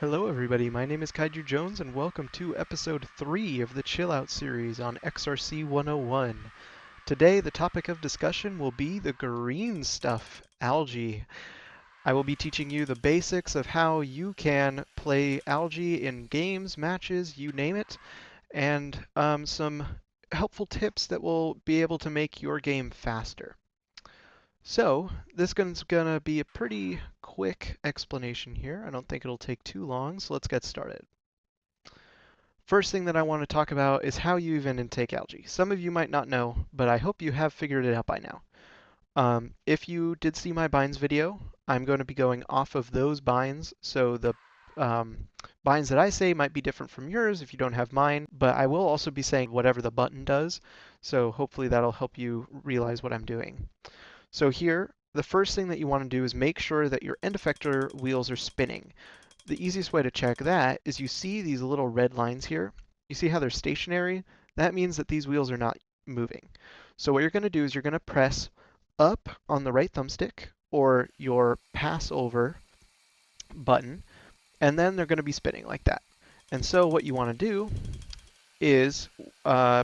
Hello everybody, my name is Kaiju Jones and welcome to episode 3 of the Chill Out series on xRC 101. Today the topic of discussion will be the green stuff, algae. I will be teaching you the basics of how you can play algae in games, matches, you name it, and some helpful tips that will be able to make your game faster. So, this one's gonna be a pretty quick explanation here. I don't think it'll take too long, so let's get started. First thing that I want to talk about is how you even intake algae. Some of you might not know, but I hope you have figured it out by now. If you did see my binds video, I'm going to be going off of those binds, so the binds that I say might be different from yours if you don't have mine, but I will also be saying whatever the button does, so hopefully that'll help you realize what I'm doing. So here, the first thing that you want to do is make sure that your end effector wheels are spinning. The easiest way to check that is you see these little red lines here. You see how they're stationary? That means that these wheels are not moving. So what you're going to do is you're going to press up on the right thumbstick or your pass over button, and then they're going to be spinning like that. And so what you want to do is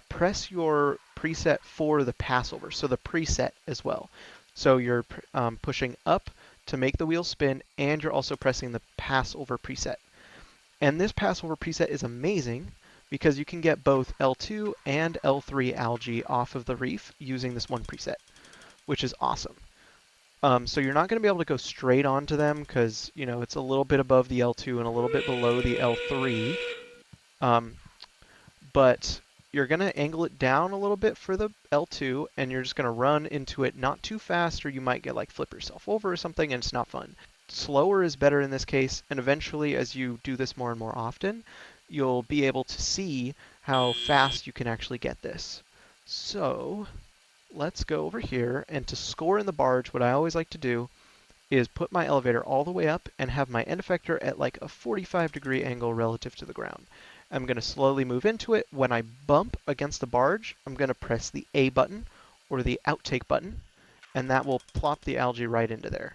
press your preset for the passover, so the preset as well. So you're pushing up to make the wheel spin, and you're also pressing the passover preset. And this passover preset is amazing because you can get both L2 and L3 algae off of the reef using this one preset, which is awesome. So you're not going to be able to go straight onto them because, you know, it's a little bit above the L2 and a little bit below the L3. But you're going to angle it down a little bit for the L2, and you're just going to run into it not too fast, or you might get like flip yourself over or something, and it's not fun. Slower is better in this case, and eventually as you do this more and more often, you'll be able to see how fast you can actually get this. So let's go over here, and to score in the barge, what I always like to do is put my elevator all the way up and have my end effector at like a 45-degree angle relative to the ground. I'm going to slowly move into it. When I bump against the barge, I'm going to press the A button or the outtake button, and that will plop the algae right into there.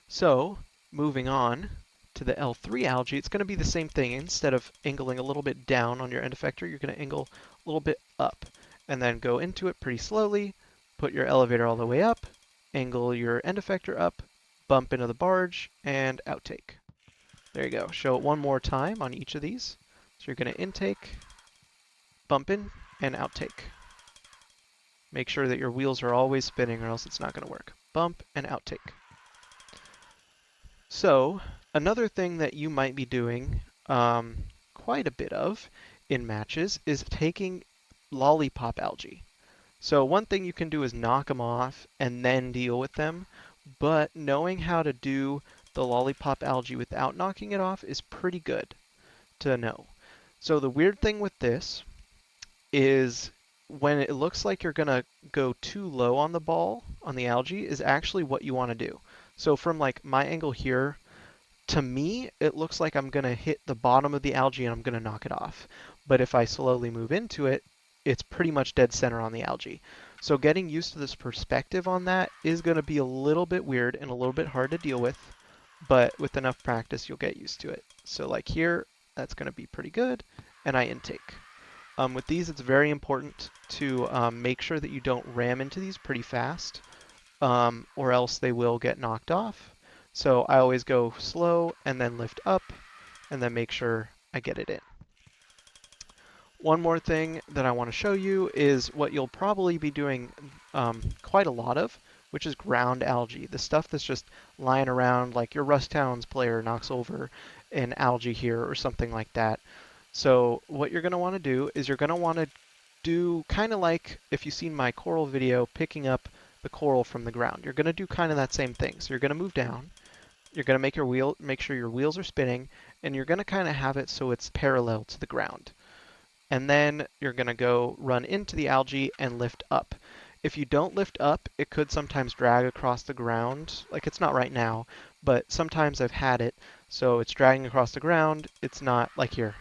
So moving on to the L3 algae, it's going to be the same thing. Instead of angling a little bit down on your end effector, you're going to angle a little bit up and then go into it pretty slowly, put your elevator all the way up, angle your end effector up, bump into the barge, and outtake. There you go. Show it one more time on each of these. So you're going to intake, bump in, and outtake. Make sure that your wheels are always spinning or else it's not going to work. Bump and outtake. So another thing that you might be doing quite a bit of in matches is taking lollipop algae. So one thing you can do is knock them off and then deal with them, but knowing how to do the lollipop algae without knocking it off is pretty good to know. So the weird thing with this is when it looks like you're gonna go too low on the ball, on the algae, is actually what you want to do. So from like my angle here, to me, it looks like I'm gonna hit the bottom of the algae and I'm gonna knock it off. But if I slowly move into it, it's pretty much dead center on the algae. So getting used to this perspective on that is gonna be a little bit weird and a little bit hard to deal with, but with enough practice, you'll get used to it. So like here, that's gonna be pretty good, and I intake. With these, it's very important to make sure that you don't ram into these pretty fast, or else they will get knocked off. So I always go slow and then lift up and then make sure I get it in. One more thing that I want to show you is what you'll probably be doing quite a lot of, which is ground algae. The stuff that's just lying around, like your Rust Towns player knocks over an algae here or something like that. So what you're going to want to do is you're going to want to do kind of like if you've seen my coral video, picking up the coral from the ground. You're going to do kind of that same thing. So you're going to move down. You're going to make sure your wheels are spinning, and you're going to kind of have it so it's parallel to the ground. And then you're going to go run into the algae and lift up. If you don't lift up, it could sometimes drag across the ground. Like it's not right now, but sometimes I've had it. So it's dragging across the ground. It's not like here.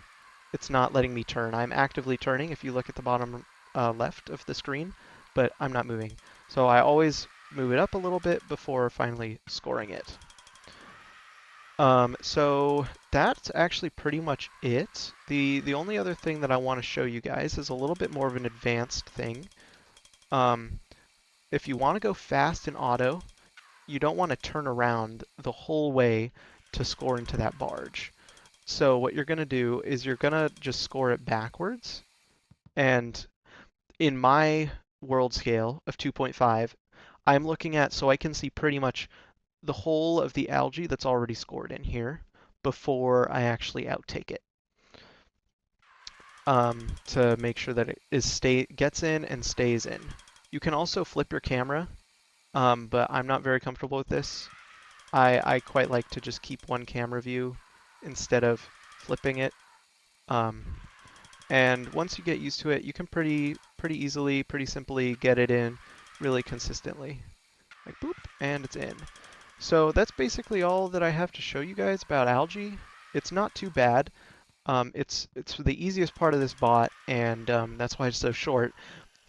It's not letting me turn. I'm actively turning if you look at the bottom left of the screen, but I'm not moving. So I always move it up a little bit before finally scoring it. So that's actually pretty much it. The only other thing that I want to show you guys is a little bit more of an advanced thing. Um, if you want to go fast in auto, you don't want to turn around the whole way to score into that barge. So what you're going to do is you're going to just score it backwards. And in my world scale of 2.5, I'm looking at so I can see pretty much the whole of the algae that's already scored in here before I actually outtake it, to make sure that it gets in and stays in. You can also flip your camera, but I'm not very comfortable with this. I quite like to just keep one camera view instead of flipping it. Um, and once you get used to it, you can pretty easily, pretty simply get it in really consistently. Like boop, and it's in. So that's basically all that I have to show you guys about algae. It's not too bad. It's the easiest part of this bot, and that's why it's so short.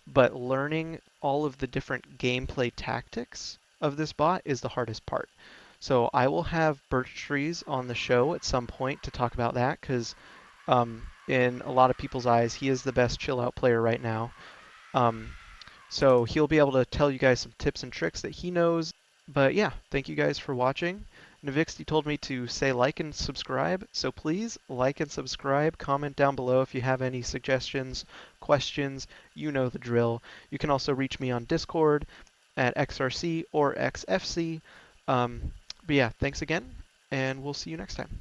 But learning all of the different gameplay tactics of this bot is the hardest part. So I will have Birch Trees on the show at some point to talk about that, because in a lot of people's eyes, he is the best chill out player right now. Um, so he'll be able to tell you guys some tips and tricks that he knows. But yeah, thank you guys for watching. Navixty told me to say like and subscribe, so please like and subscribe. Comment down below if you have any suggestions, questions, you know the drill. You can also reach me on Discord at xRC or xFC. But yeah, thanks again, and we'll see you next time.